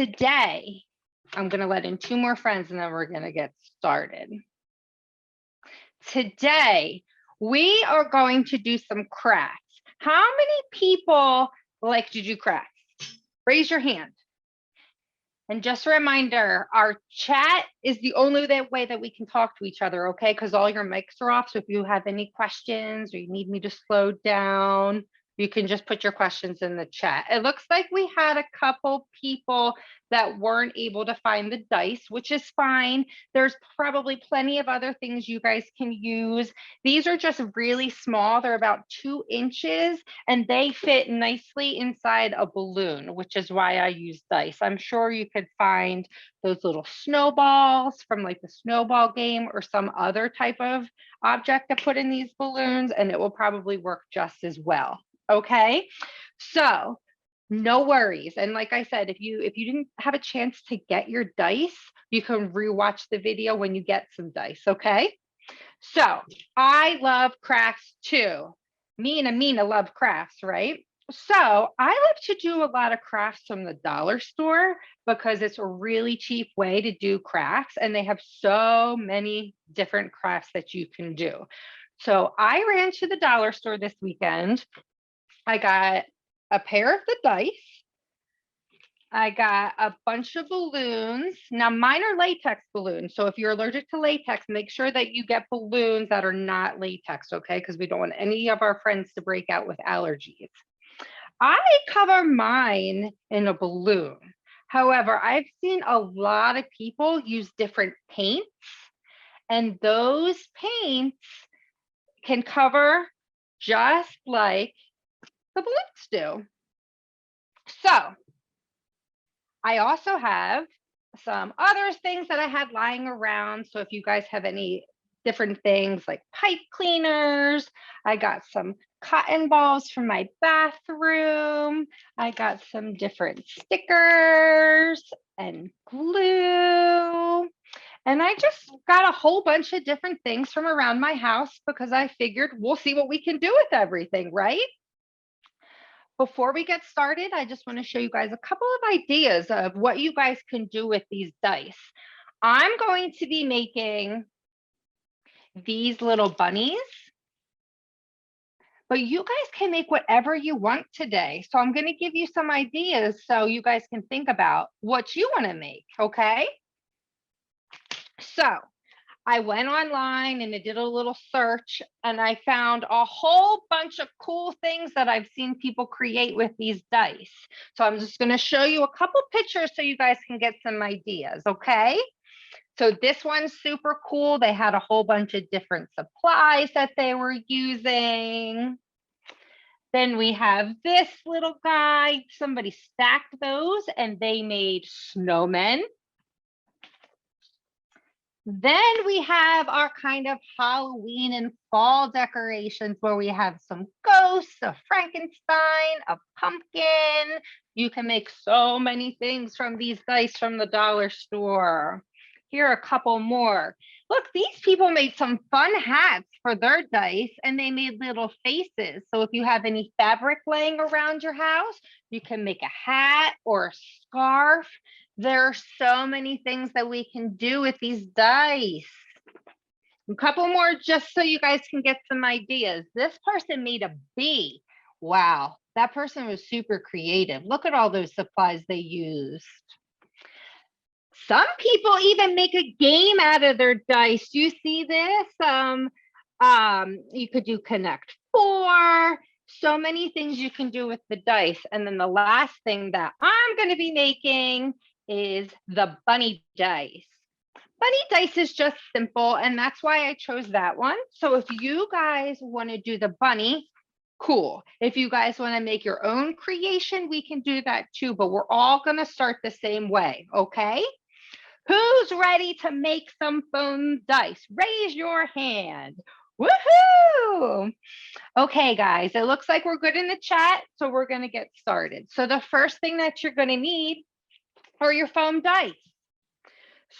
Today, I'm going to let in 2 more friends and then we're going to get started. Today, we are going to do some crafts. How many people like to do crafts? Raise your hand. And just a reminder, our chat is the only way that we can talk to each other, okay? Because all your mics are off. So if you have any questions or you need me to slow down, you can just put your questions in the chat. It looks like we had a couple people that weren't able to find the dice, which is fine. There's probably plenty of other things you guys can use. These are just really small. They're about 2 inches and they fit nicely inside a balloon, which is why I use dice. I'm sure you could find those little snowballs from like the snowball game or some other type of object to put in these balloons, and it will probably work just as well. Okay, so no worries. And like I said, if you didn't have a chance to get your dice, you can rewatch the video when you get some dice, okay? So I love crafts too. Me and Amina love crafts, right? So I love to do a lot of crafts from the dollar store because it's a really cheap way to do crafts and they have so many different crafts that you can do. So I ran to the dollar store this weekend. I got a pair of the dice. I got a bunch of balloons. Now mine are latex balloons. So if you're allergic to latex, make sure that you get balloons that are not latex, okay? Because we don't want any of our friends to break out with allergies. I cover mine in a balloon. However, I've seen a lot of people use different paints, and those paints can cover just like the balloons do. So I also have some other things that I had lying around. So if you guys have any different things like pipe cleaners, I got some cotton balls from my bathroom. I got some different stickers and glue. And I just got a whole bunch of different things from around my house because I figured we'll see what we can do with everything, right? Before we get started, I just want to show you guys a couple of ideas of what you guys can do with these dice. I'm going to be making these little bunnies, but you guys can make whatever you want today. So I'm going to give you some ideas so you guys can think about what you want to make, okay? So I went online and I did a little search and I found a whole bunch of cool things that I've seen people create with these dice. So I'm just going to show you a couple pictures so you guys can get some ideas, okay? So this one's super cool. They had a whole bunch of different supplies that they were using. Then we have this little guy. Somebody stacked those and they made snowmen. Then we have our kind of Halloween and fall decorations where we have some ghosts, a Frankenstein, a pumpkin. You can make so many things from these dice from the dollar store. Here are a couple more. Look, these people made some fun hats for their dice and they made little faces. So if you have any fabric laying around your house, you can make a hat or a scarf. There are so many things that we can do with these dice. A couple more just so you guys can get some ideas. This person made a bee. Wow, that person was super creative. Look at all those supplies they used. Some people even make a game out of their dice. You see this? You could do Connect 4. So many things you can do with the dice. And then the last thing that I'm going to be making is the bunny dice. Bunny dice is just simple, and that's why I chose that one. So if you guys want to do the bunny, cool. If you guys want to make your own creation, we can do that too, but we're all going to start the same way, okay? Who's ready to make some foam dice? Raise your hand. Woohoo! Okay, guys, it looks like we're good in the chat, so we're going to get started. So the first thing that you're going to need are your foam dice.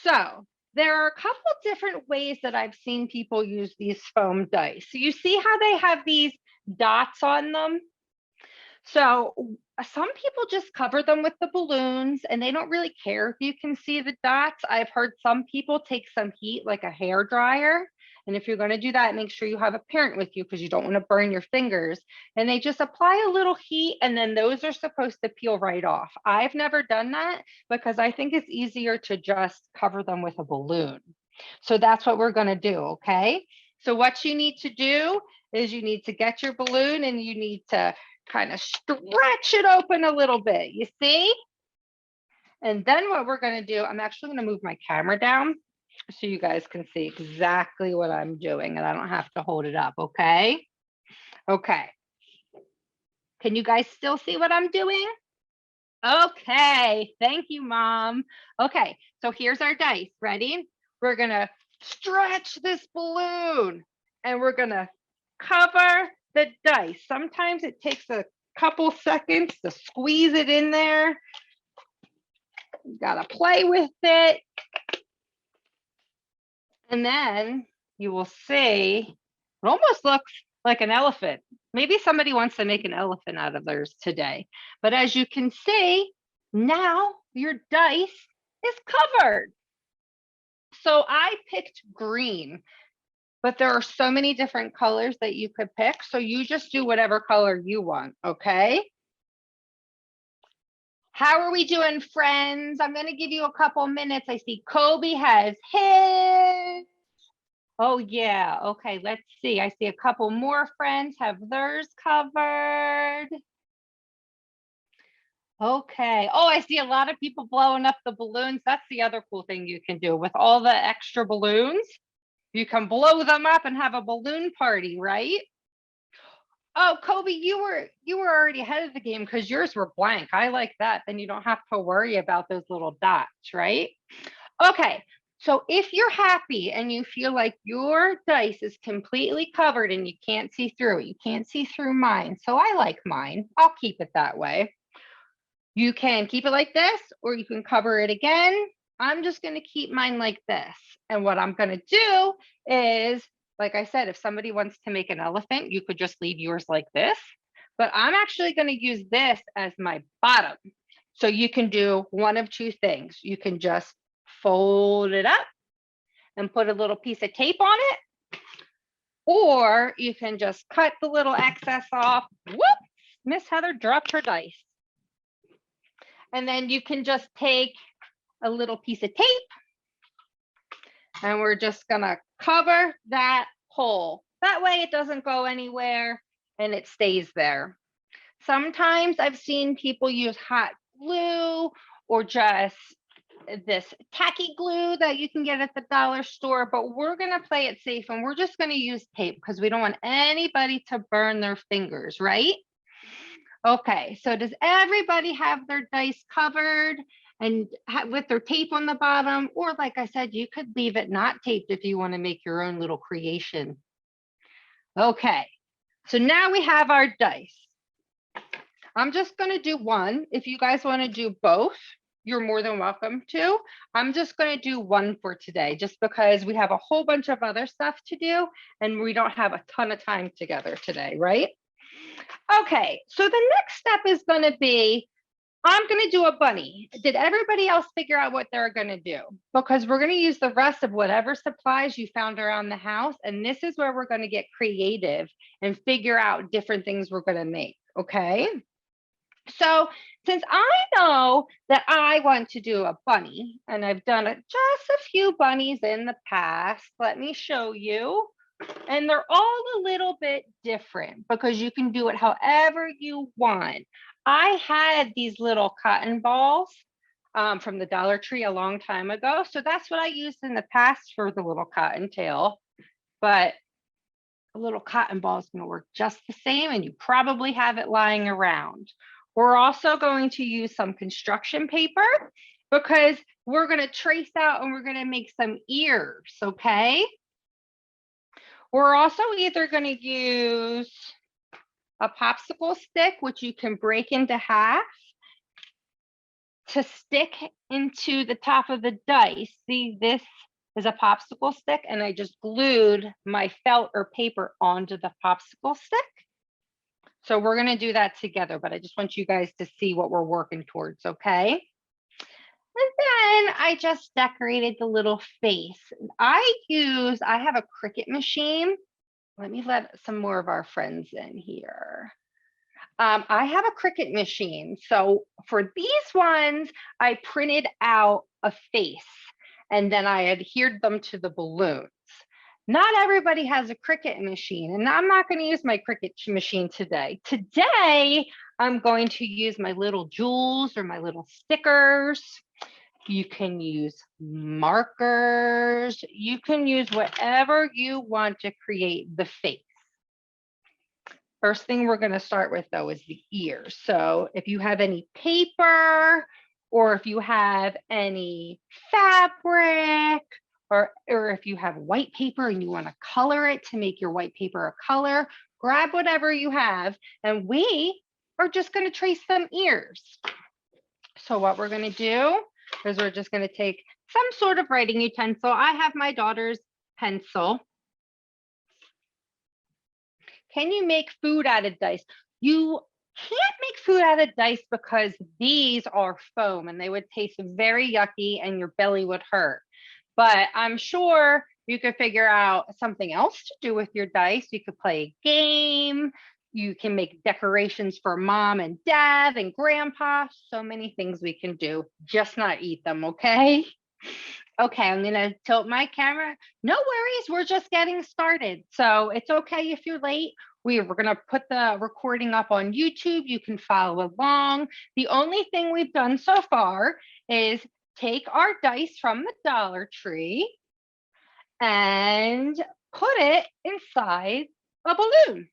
So there are a couple different ways that I've seen people use these foam dice. So you see how they have these dots on them? So some people just cover them with the balloons and they don't really care if you can see the dots. I've heard some people take some heat like a hair dryer. And if you're going to do that, make sure you have a parent with you because you don't want to burn your fingers. And they just apply a little heat and then those are supposed to peel right off. I've never done that because I think it's easier to just cover them with a balloon. So that's what we're going to do. Okay. So what you need to do is you need to get your balloon and you need to kind of stretch it open a little bit, you see? And then what we're going to do, I'm actually going to move my camera down so you guys can see exactly what I'm doing and I don't have to hold it up, okay? Okay. Can you guys still see what I'm doing? Okay, thank you, Mom. Okay, so here's our dice. Ready? We're going to stretch this balloon and we're going to cover the dice. Sometimes it takes a couple seconds to squeeze it in there. You gotta play with it. And then you will see, it almost looks like an elephant. Maybe somebody wants to make an elephant out of theirs today. But as you can see, now your dice is covered. So I picked green. But there are so many different colors that you could pick. So you just do whatever color you want, okay? How are we doing, friends? I'm going to give you a couple minutes. I see Kobe has his. Oh, yeah. Okay, let's see. I see a couple more friends have theirs covered. Okay. Oh, I see a lot of people blowing up the balloons. That's the other cool thing you can do with all the extra balloons. You can blow them up and have a balloon party, right? Oh, Kobe, you were already ahead of the game because yours were blank. I like that. Then you don't have to worry about those little dots, right? Okay. So if you're happy and you feel like your dice is completely covered and you can't see through it, you can't see through mine. So I like mine. I'll keep it that way. You can keep it like this, or you can cover it again. I'm just going to keep mine like this. And what I'm going to do is, like I said, if somebody wants to make an elephant, you could just leave yours like this. But I'm actually going to use this as my bottom. So you can do one of two things. You can just fold it up and put a little piece of tape on it. Or you can just cut the little excess off. Whoop! Miss Heather dropped her dice. And then you can just take a little piece of tape and we're just gonna cover that hole. That way it doesn't go anywhere and it stays there. Sometimes I've seen people use hot glue or just this tacky glue that you can get at the dollar store, but we're gonna play it safe and we're just gonna use tape because we don't want anybody to burn their fingers, right? Okay, so does everybody have their dice covered and with their tape on the bottom? Or like I said, you could leave it not taped if you want to make your own little creation. Okay, so now we have our dice. I'm just going to do one. If you guys want to do both, you're more than welcome to. I'm just going to do one for today, just because we have a whole bunch of other stuff to do and we don't have a ton of time together today, right? Okay, so the next step is going to be, I'm going to do a bunny. Did everybody else figure out what they're going to do? Because we're going to use the rest of whatever supplies you found around the house. And this is where we're going to get creative and figure out different things we're going to make. Okay. So since I know that I want to do a bunny, and I've done just a few bunnies in the past, let me show you. And they're all a little bit different because you can do it however you want. I had these little cotton balls from the Dollar Tree a long time ago. So that's what I used in the past for the little cottontail. But a little cotton ball is going to work just the same, and you probably have it lying around. We're also going to use some construction paper because we're going to trace out and we're going to make some ears, okay? We're also either going to use a popsicle stick, which you can break into half to stick into the top of the dice. See, this is a popsicle stick, and I just glued my felt or paper onto the popsicle stick. So we're going to do that together, but I just want you guys to see what we're working towards, okay? And then I just decorated the little face. I have a Cricut machine. Let me let some more of our friends in here. I have a Cricut machine. So for these ones, I printed out a face and then I adhered them to the balloons. Not everybody has a Cricut machine, and I'm not going to use my Cricut machine today. Today, I'm going to use my little jewels or my little stickers. You can use markers. You can use whatever you want to create the face. First thing we're going to start with, though, is the ears. So if you have any paper or if you have any fabric or if you have white paper and you want to color it to make your white paper a color, grab whatever you have. And we are just going to trace some ears. So what we're going to do is we're just going to take some sort of writing utensil. I have my daughter's pencil. Can you make food out of dice? You can't make food out of dice because these are foam and they would taste very yucky and your belly would hurt. But I'm sure you could figure out something else to do with your dice. You could play a game. You can make decorations for mom and dad and grandpa. So many things we can do, just not eat them, okay? Okay, I'm gonna tilt my camera. No worries, we're just getting started. So it's okay if you're late. We're gonna put the recording up on YouTube. You can follow along. The only thing we've done so far is take our dice from the Dollar Tree and put it inside a balloon.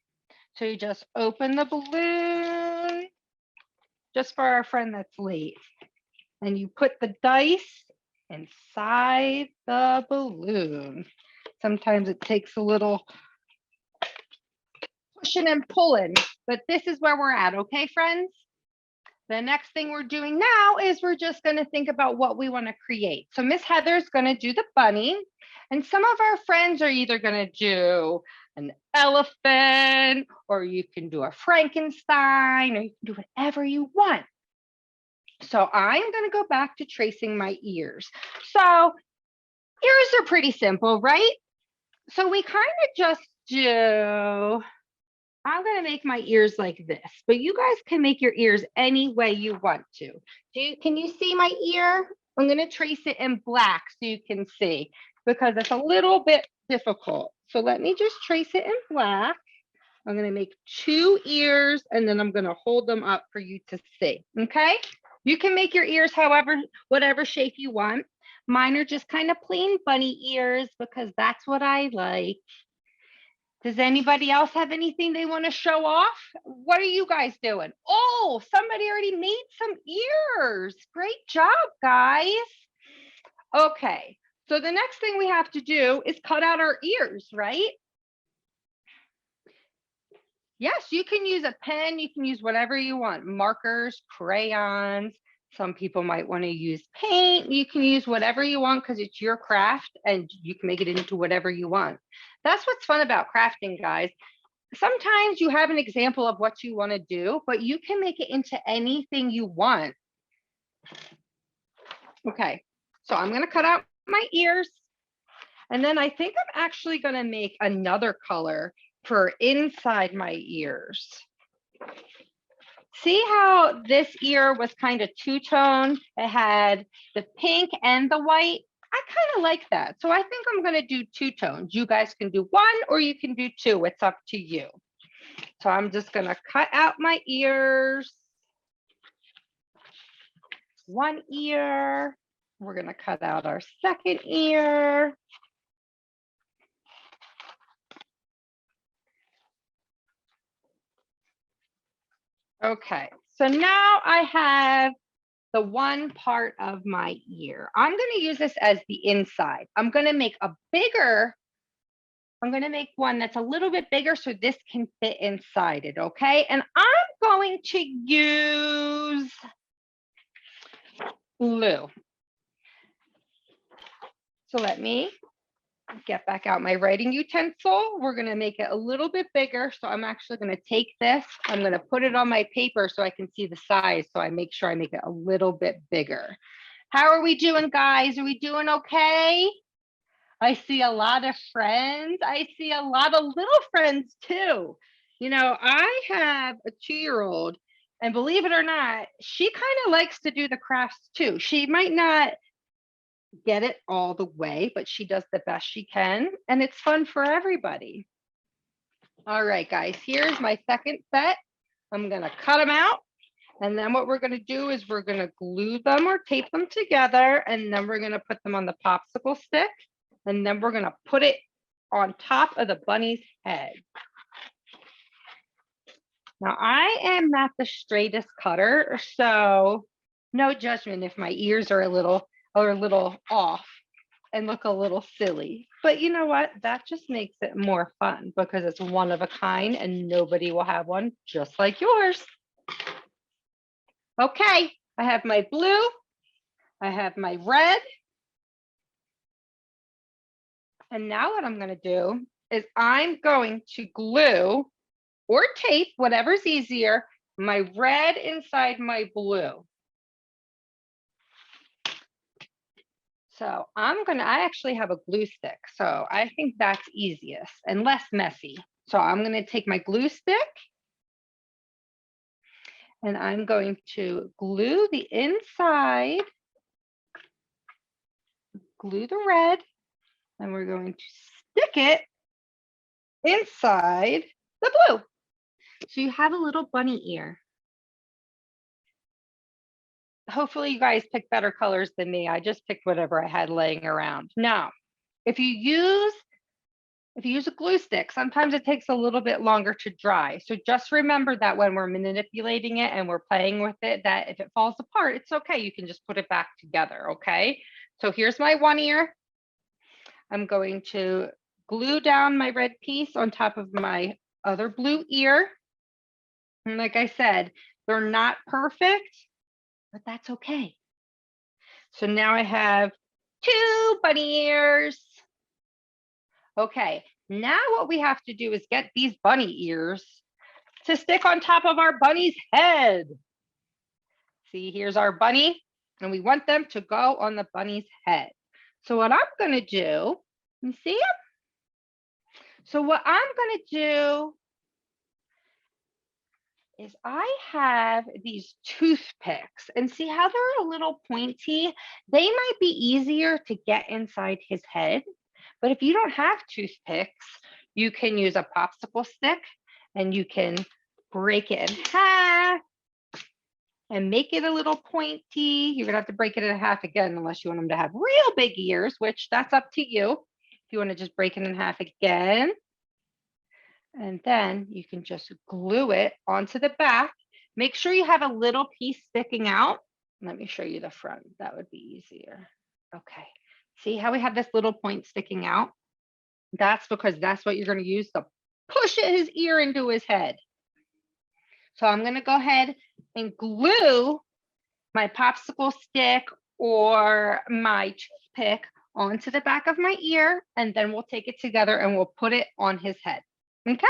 So you just open the balloon, just for our friend that's late. And you put the dice inside the balloon. Sometimes it takes a little pushing and pulling, but this is where we're at, okay, friends? The next thing we're doing now is we're just going to think about what we want to create. So Miss Heather's going to do the bunny, and some of our friends are either going to do an elephant, or you can do a Frankenstein, or you can do whatever you want. So I'm going to go back to tracing my ears. So ears are pretty simple, right? So we kind of just do, I'm going to make my ears like this, but you guys can make your ears any way you want to. Can you see my ear? I'm going to trace it in black so you can see because it's a little bit difficult. So let me just trace it in black. I'm going to make 2 ears and then I'm going to hold them up for you to see. Okay. You can make your ears whatever shape you want. Mine are just kind of plain bunny ears because that's what I like. Does anybody else have anything they want to show off? What are you guys doing? Oh, somebody already made some ears. Great job, guys. Okay, so the next thing we have to do is cut out our ears, right? Yes, you can use a pen. You can use whatever you want. Markers, crayons. Some people might want to use paint. You can use whatever you want because it's your craft and you can make it into whatever you want. That's what's fun about crafting, guys. Sometimes you have an example of what you want to do, but you can make it into anything you want. Okay, so I'm going to cut out my ears. And then I think I'm actually going to make another color for inside my ears. See how this ear was kind of two-tone? It had the pink and the white. I kind of like that. So I think I'm going to do 2 tones. You guys can do 1 or you can do 2. It's up to you. So I'm just going to cut out my ears. 1 ear. We're going to cut out our second ear. Okay, so now I have the one part of my ear. I'm going to use this as the inside. I'm going to make one that's a little bit bigger so this can fit inside it, okay? And I'm going to use blue. So let me Get back out my writing utensil. We're going to make it a little bit bigger. So I'm actually going to take this, I'm going to put it on my paper so I can see the size. So I make sure I make it a little bit bigger. How are we doing, guys? Are we doing okay? I see a lot of friends. I see a lot of little friends too. You know, I have a 2-year-old, and believe it or not, she kind of likes to do the crafts too. She might not get it all the way, but she does the best she can, and it's fun for everybody. All right, guys, here's my second set. I'm gonna cut them out, and then what we're gonna do is we're gonna glue them or tape them together, and then we're gonna put them on the popsicle stick, and then we're gonna put it on top of the bunny's head. Now, I am not the straightest cutter, so no judgment if my ears are a little off and look a little silly. But you know what? That just makes it more fun because it's one of a kind and nobody will have one just like yours. Okay, I have my blue, I have my red. And now what I'm going to do is I'm going to glue or tape, whatever's easier, my red inside my blue. So I actually have a glue stick. So I think that's easiest and less messy. So I'm going to take my glue stick and I'm going to glue the inside, glue the red, and we're going to stick it inside the blue. So you have a little bunny ear. Hopefully you guys pick better colors than me. I just picked whatever I had laying around. Now, if you use a glue stick, sometimes it takes a little bit longer to dry. So just remember that when we're manipulating it and we're playing with it, that if it falls apart, it's okay. You can just put it back together, okay? So here's my one ear. I'm going to glue down my red piece on top of my other blue ear. And like I said, they're not perfect, but that's okay. So now I have 2 bunny ears. Okay, now what we have to do is get these bunny ears to stick on top of our bunny's head. See, here's our bunny, and we want them to go on the bunny's head. So what I'm gonna do, you see them? So what I'm gonna do is I have these toothpicks, and see how they're a little pointy? They might be easier to get inside his head, but if you don't have toothpicks, you can use a popsicle stick and you can break it in half and make it a little pointy. You're gonna have to break it in half again unless you want them to have real big ears, which that's up to you. If you want to just break it in half again, and then you can just glue it onto the back. Make sure you have a little piece sticking out. Let me show you the front. That would be easier. Okay. See how we have this little point sticking out? That's because that's what you're going to use to push his ear into his head. So I'm going to go ahead and glue my popsicle stick or my toothpick onto the back of my ear, and then we'll take it together and we'll put it on his head. Okay?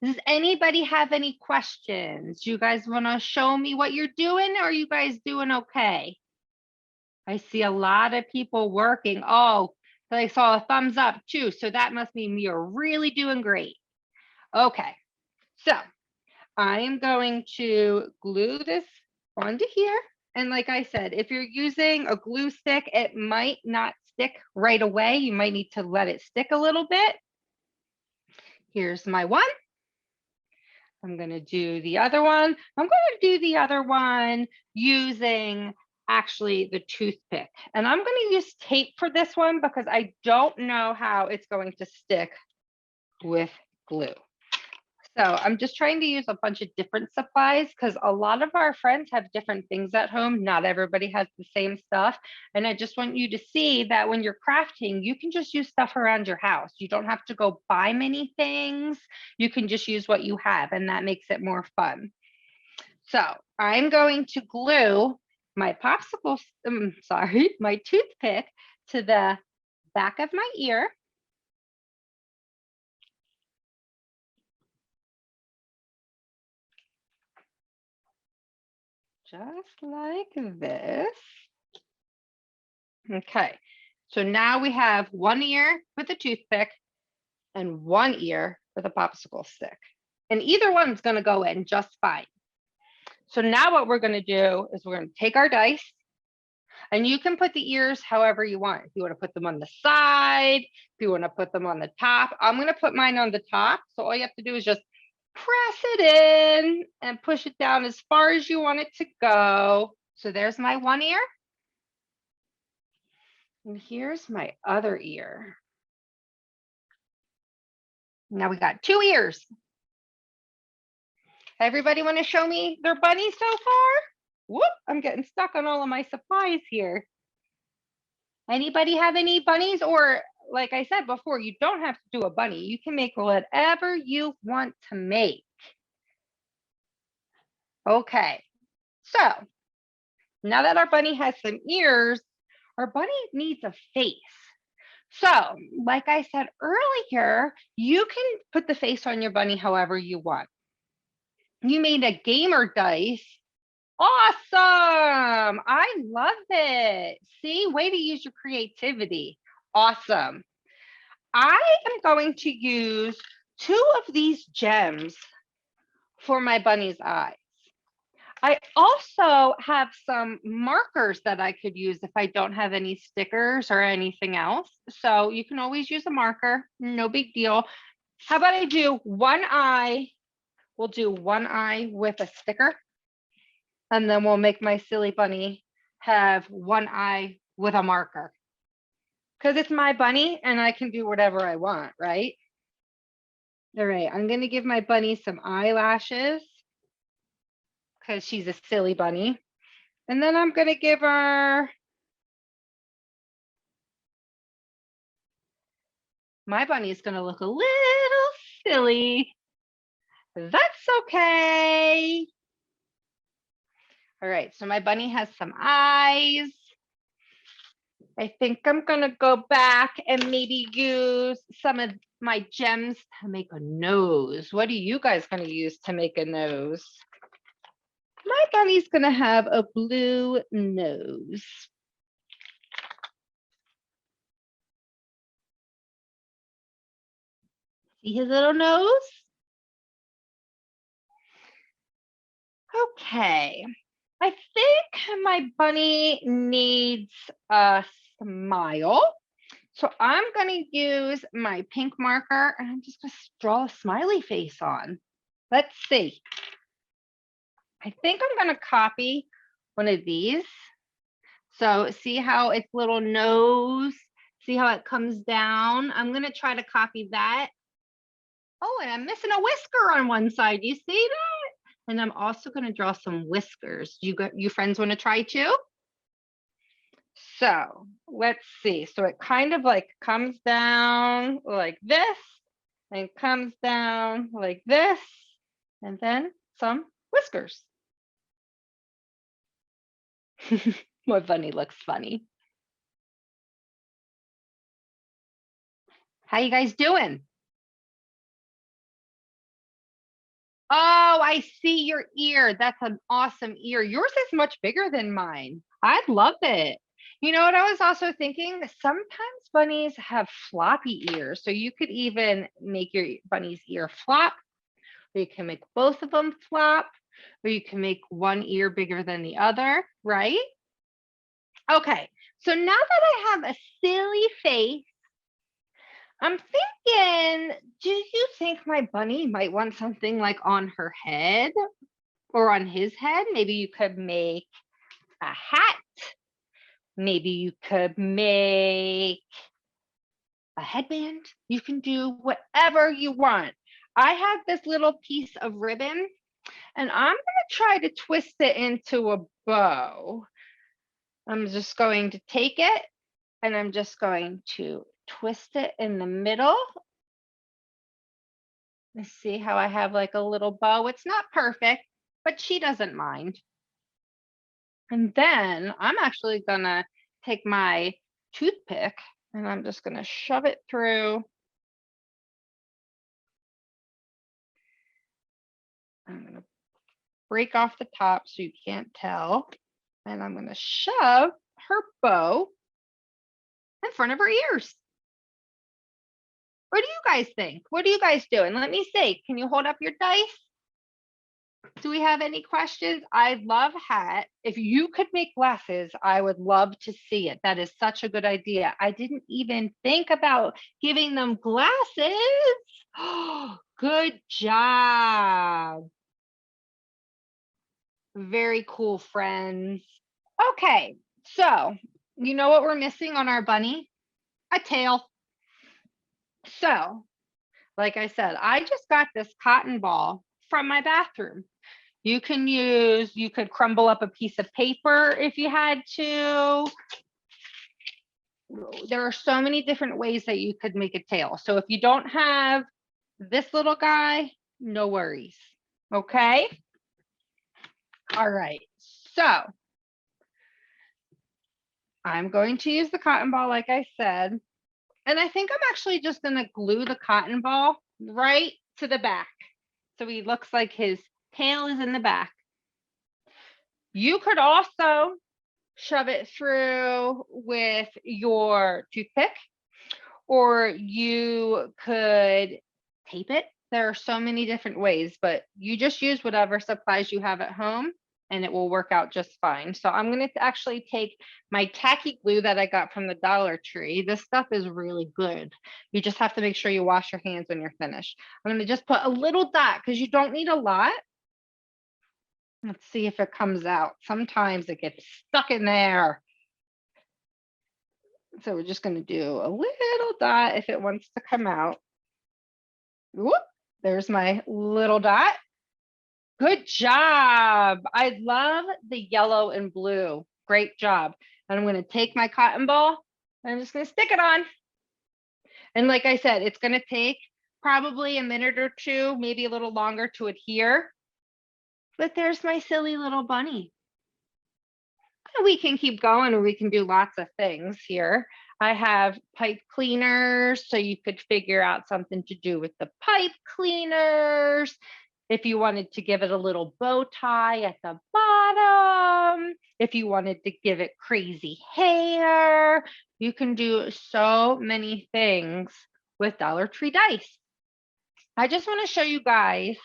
Does anybody have any questions? You guys want to show me what you're doing, or are you guys doing okay? I see a lot of people working. Oh, I saw a thumbs up too. So that must mean you're really doing great. Okay, so I am going to glue this onto here. And like I said, if you're using a glue stick, it might not stick right away. You might need to let it stick a little bit. Here's my one. I'm going to do the other one. I'm going to do the other one using actually the toothpick. And I'm going to use tape for this one because I don't know how it's going to stick with glue. So I'm just trying to use a bunch of different supplies because a lot of our friends have different things at home. Not everybody has the same stuff. And I just want you to see that when you're crafting, you can just use stuff around your house. You don't have to go buy many things. You can just use what you have, and that makes it more fun. So I'm going to glue my my toothpick to the back of my ear. Just like this. Okay, so now we have one ear with a toothpick and one ear with a popsicle stick. And either one's gonna go in just fine. So now what we're gonna do is we're gonna take our dice, and you can put the ears however you want. If you wanna put them on the side, if you wanna put them on the top. I'm gonna put mine on the top. So all you have to do is just press it in and push it down as far as you want it to go. So there's my one ear. And here's my other ear. Now we got two ears. Everybody want to show me their bunny so far? Whoop, I'm getting stuck on all of my supplies here. Anybody have any bunnies? Or like I said before, you don't have to do a bunny. You can make whatever you want to make. Okay, so now that our bunny has some ears, our bunny needs a face. So, like I said earlier, you can put the face on your bunny however you want. You made a gamer dice. Awesome. I love it. See, way to use your creativity. Awesome. I am going to use 2 of these gems for my bunny's eyes. I also have some markers that I could use if I don't have any stickers or anything else. So you can always use a marker, no big deal. How about I do one eye? We'll do one eye with a sticker, and then we'll make my silly bunny have one eye with a marker. Because it's my bunny and I can do whatever I want, right? All right, I'm gonna give my bunny some eyelashes because she's a silly bunny. And then I'm gonna give her my bunny is gonna look a little silly. That's okay. All right, so my bunny has some eyes. I think I'm gonna go back and maybe use some of my gems to make a nose. What are you guys gonna use to make a nose? My bunny's gonna have a blue nose. See his little nose? Okay, I think my bunny needs a smile. So I'm gonna use my pink marker and I'm just gonna draw a smiley face on. Let's see. I think I'm gonna copy one of these. So see how its little nose, see how it comes down? I'm gonna try to copy that. Oh, and I'm missing a whisker on one side. You see that? And I'm also gonna draw some whiskers. You friends wanna try too? So let's see. So it kind of like comes down like this and comes down like this, and then some whiskers. My bunny looks funny. How you guys doing? Oh, I see your ear. That's an awesome ear. Yours is much bigger than mine. I love it. You know what I was also thinking? Sometimes bunnies have floppy ears. So you could even make your bunny's ear flop, or you can make both of them flop, or you can make one ear bigger than the other, right? Okay, so now that I have a silly face, I'm thinking, do you think my bunny might want something like on her head or on his head? Maybe you could make a hat. Maybe you could make a headband. You can do whatever you want. I have this little piece of ribbon and I'm going to try to twist it into a bow. I'm just going to take it and I'm just going to twist it in the middle. Let's see how I have like a little bow. It's not perfect, but she doesn't mind. And then I'm actually gonna take my toothpick And I'm just going to shove it through. I'm going to break off the top so you can't tell. And I'm going to shove her bow in front of her ears. What do you guys think? What are you guys doing? Let me see. Can you hold up your dice? Do we have any questions? I love hat. If you could make glasses, I would love to see it. That is such a good idea. I didn't even think about giving them glasses. Good job. Very cool, friends. Okay, so you know what we're missing on our bunny? A tail. So, like I said, I just got this cotton ball from my bathroom. You could crumble up a piece of paper if you had to. There are so many different ways that you could make a tail. So if you don't have this little guy, no worries. Okay. All right. So I'm going to use the cotton ball, like I said. And I think I'm actually just going to glue the cotton ball right to the back. So he looks like his tail is in the back. You could also shove it through with your toothpick, or you could tape it. There are so many different ways, but you just use whatever supplies you have at home and it will work out just fine. So I'm going to actually take my tacky glue that I got from the Dollar Tree. This stuff is really good. You just have to make sure you wash your hands when you're finished. I'm going to just put a little dot because you don't need a lot. Let's see if it comes out. Sometimes it gets stuck in there. So we're just going to do a little dot if it wants to come out. Whoop, there's my little dot. Good job. I love the yellow and blue. Great job. And I'm going to take my cotton ball and I'm just going to stick it on. And like I said, it's going to take probably a minute or two, maybe a little longer to adhere. But there's my silly little bunny. We can keep going or we can do lots of things here. I have pipe cleaners, so you could figure out something to do with the pipe cleaners. If you wanted to give it a little bow tie at the bottom, if you wanted to give it crazy hair, you can do so many things with Dollar Tree dice. I just want to show you guys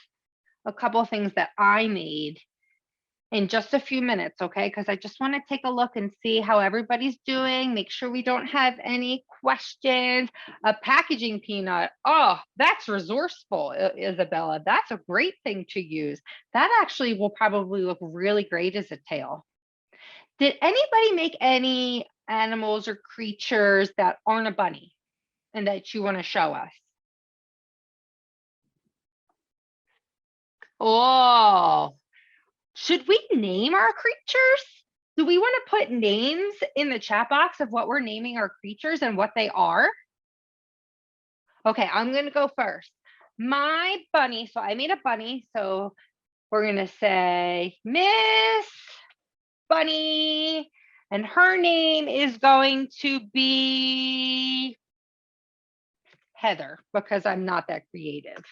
a couple of things that I made in just a few minutes, okay? Because I just want to take a look and see how everybody's doing, make sure we don't have any questions. A packaging peanut, oh, that's resourceful, Isabella. That's a great thing to use. That actually will probably look really great as a tail. Did anybody make any animals or creatures that aren't a bunny and that you want to show us? Oh, should we name our creatures? Do we want to put names in the chat box of what we're naming our creatures and what they are? Okay, I'm going to go first. My bunny, so I made a bunny. So we're going to say Miss Bunny, and her name is going to be Heather because I'm not that creative.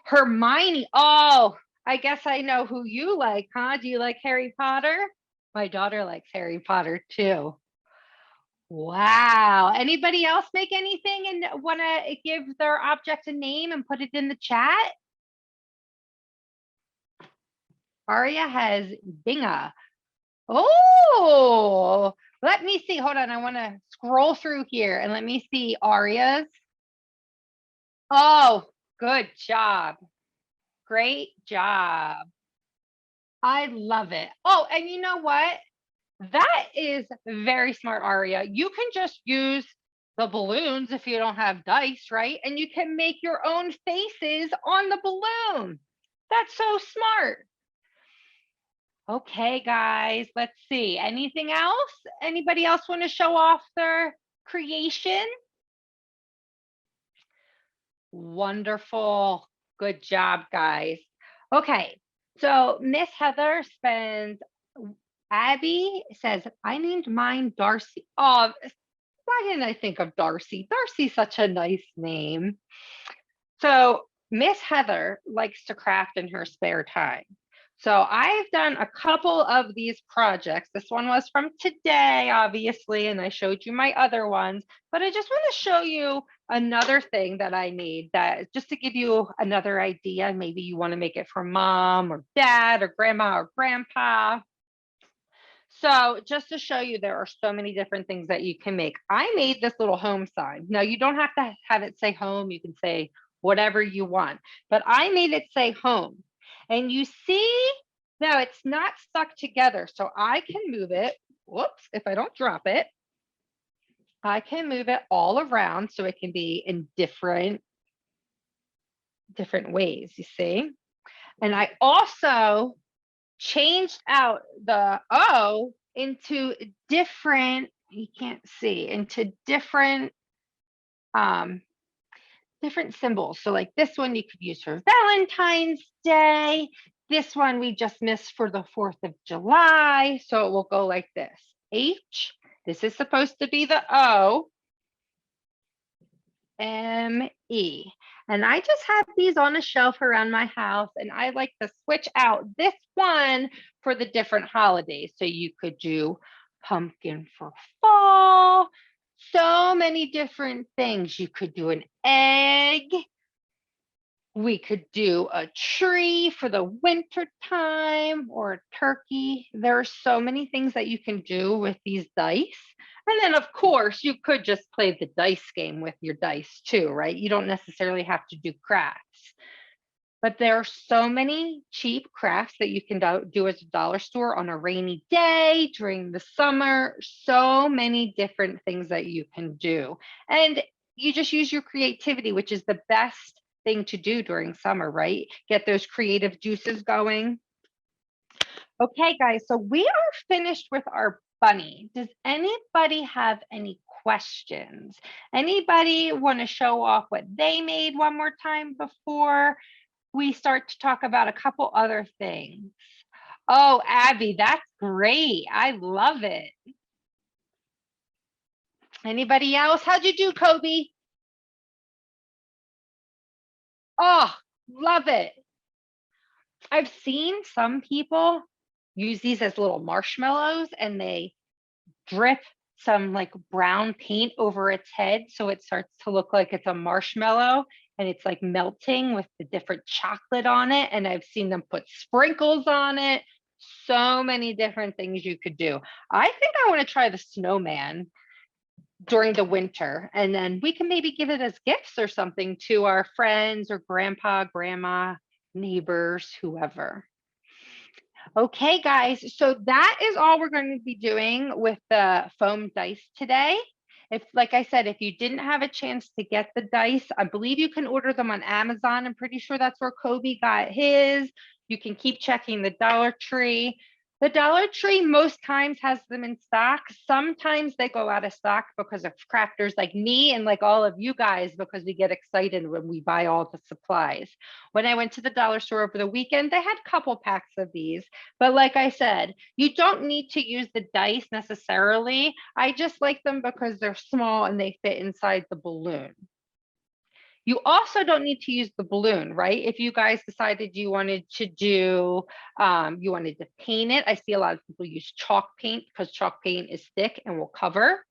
Hermione, oh, I guess I know who you like, huh? Do you like Harry Potter? My daughter likes Harry Potter too. Wow. Anybody else make anything and want to give their object a name and put it in the chat? Aria has Binga. Oh, let me see. Hold on. I want to scroll through here and let me see Aria's. Oh, good job. Great job. I love it. Oh, and you know what? That is very smart, Aria. You can just use the balloons if you don't have dice, right? And you can make your own faces on the balloon. That's so smart. Okay, guys, let's see. Anything else? Anybody else want to show off their creation? Wonderful. Good job, guys. Okay, so Miss Heather spends, Abby says, I named mine Darcy. Oh, why didn't I think of Darcy? Darcy's such a nice name. So Miss Heather likes to craft in her spare time. So I've done a couple of these projects. This one was from today, obviously, and I showed you my other ones, but I just want to show you another thing that I made, that just to give you another idea. Maybe you want to make it for mom or dad or grandma or grandpa. So just to show you, there are so many different things that you can make. I made this little home sign. Now you don't have to have it say home. You can say whatever you want, but I made it say home. And you see now it's not stuck together. So I can move it. Whoops, if I don't drop it, I can move it all around so it can be in different ways, you see? And I also changed out the O into different, you can't see, into different different symbols. So like this one you could use for Valentine's Day. This one we just missed for the 4th of July. So it will go like this. H, this is supposed to be the O. M-E. And I just have these on a shelf around my house, and I like to switch out this one for the different holidays. So you could do pumpkin for fall, so many different things. You could do an egg. We could do a tree for the winter time, or a turkey. There are so many things that you can do with these dice. And then, of course, you could just play the dice game with your dice too, right? You don't necessarily have to do crafts. But there are so many cheap crafts that you can do at a dollar store on a rainy day, during the summer. So many different things that you can do. And you just use your creativity, which is the best thing to do during summer, right? Get those creative juices going. Okay, guys, so we are finished with our bunny. Does anybody have any questions? Anybody want to show off what they made one more time before we start to talk about a couple other things? Oh, Abby, that's great. I love it. Anybody else? How'd you do, Kobe? Oh, love it. I've seen some people use these as little marshmallows, and they drip some like brown paint over its head so it starts to look like it's a marshmallow, and it's like melting with the different chocolate on it. And I've seen them put sprinkles on it. So many different things you could do. I think I want to try the snowman during the winter, and then we can maybe give it as gifts or something to our friends or grandpa, grandma, neighbors, whoever. Okay, guys, so that is all we're going to be doing with the foam dice today. If, like I said, if you didn't have a chance to get the dice, I believe you can order them on Amazon. I'm pretty sure that's where Kobe got his. You can keep checking the Dollar Tree. The Dollar Tree most times has them in stock. Sometimes they go out of stock because of crafters like me and like all of you guys, because we get excited when we buy all the supplies. When I went to the dollar store over the weekend, they had a couple packs of these. But like I said, you don't need to use the dice necessarily. I just like them because they're small and they fit inside the balloon. You also don't need to use the balloon, right? If you guys decided you wanted to do, you wanted to paint it. I see a lot of people use chalk paint because chalk paint is thick and will cover.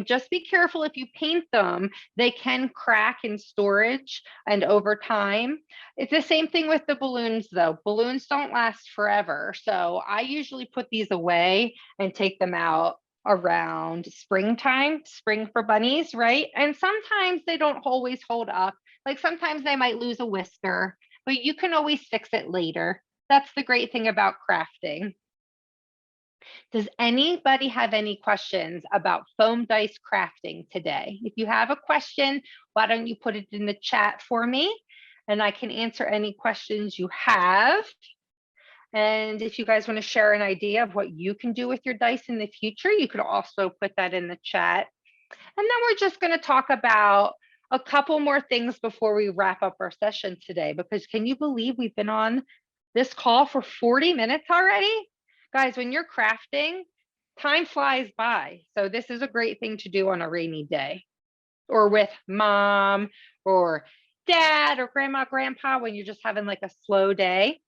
Just be careful if you paint them, they can crack in storage and over time. It's the same thing with the balloons though. Balloons don't last forever. So I usually put these away and take them out around springtime, spring for bunnies, right? And sometimes they don't always hold up. Like sometimes they might lose a whisker, but you can always fix it later. That's the great thing about crafting. Does anybody have any questions about foam dice crafting today? If you have a question, why don't you put it in the chat for me and I can answer any questions you have. And if you guys want to share an idea of what you can do with your dice in the future, you could also put that in the chat. And then we're just going to talk about a couple more things before we wrap up our session today, because can you believe we've been on this call for 40 minutes already? Guys, when you're crafting, Time flies by. So this is a great thing to do on a rainy day, or with mom or dad or grandma, grandpa, when you're just having like a slow day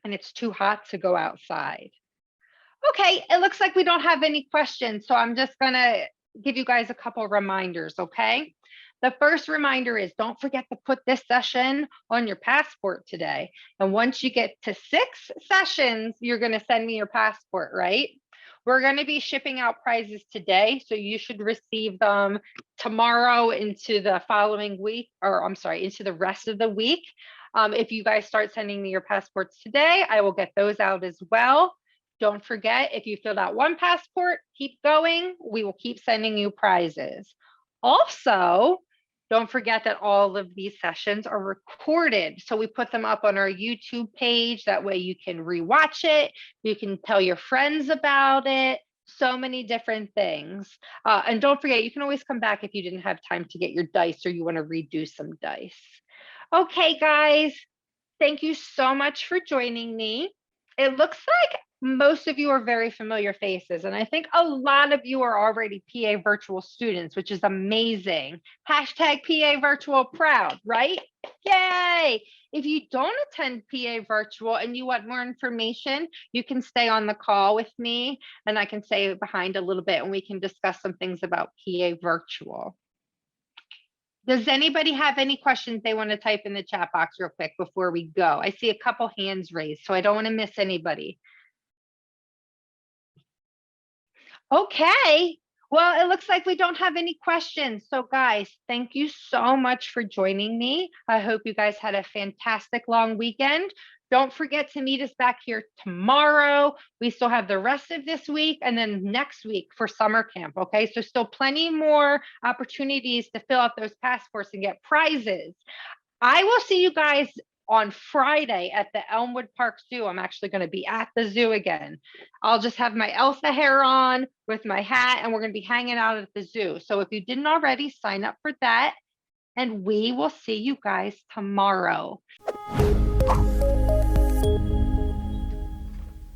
and it's too hot to go outside. Okay, it looks like we don't have any questions. So I'm just gonna give you guys a couple reminders, okay? The first reminder is don't forget to put this session on your passport today. And once you get to 6 sessions, you're gonna send me your passport, right? We're gonna be shipping out prizes today, so you should receive them tomorrow into the following week, or I'm sorry, into the rest of the week. If you guys start sending me your passports today, I will get those out as well. Don't forget, if you filled out one passport, keep going. We will keep sending you prizes. Also, don't forget that all of these sessions are recorded. So we put them up on our YouTube page. That way you can rewatch it. You can tell your friends about it. So many different things. And don't forget, you can always come back if you didn't have time to get your dice or you want to redo some dice. Okay, guys, thank you so much for joining me. It looks like most of you are very familiar faces, and I think a lot of you are already PA virtual students, which is amazing. Hashtag PA virtual proud, right? Yay! If you don't attend PA virtual and you want more information, you can stay on the call with me and I can stay behind a little bit and we can discuss some things about PA virtual. Does anybody have any questions they want to type in the chat box real quick before we go? I see a couple hands raised, so I don't want to miss anybody. Okay, well, it looks like we don't have any questions. So guys, thank you so much for joining me. I hope you guys had a fantastic long weekend. Don't forget to meet us back here tomorrow. We still have the rest of this week and then next week for summer camp, okay? So still plenty more opportunities to fill out those passports and get prizes. I will see you guys on Friday at the Elmwood Park Zoo. I'm actually going to be at the zoo again. I'll just have my Elsa hair on with my hat and we're going to be hanging out at the zoo. So if you didn't already, sign up for that and we will see you guys tomorrow.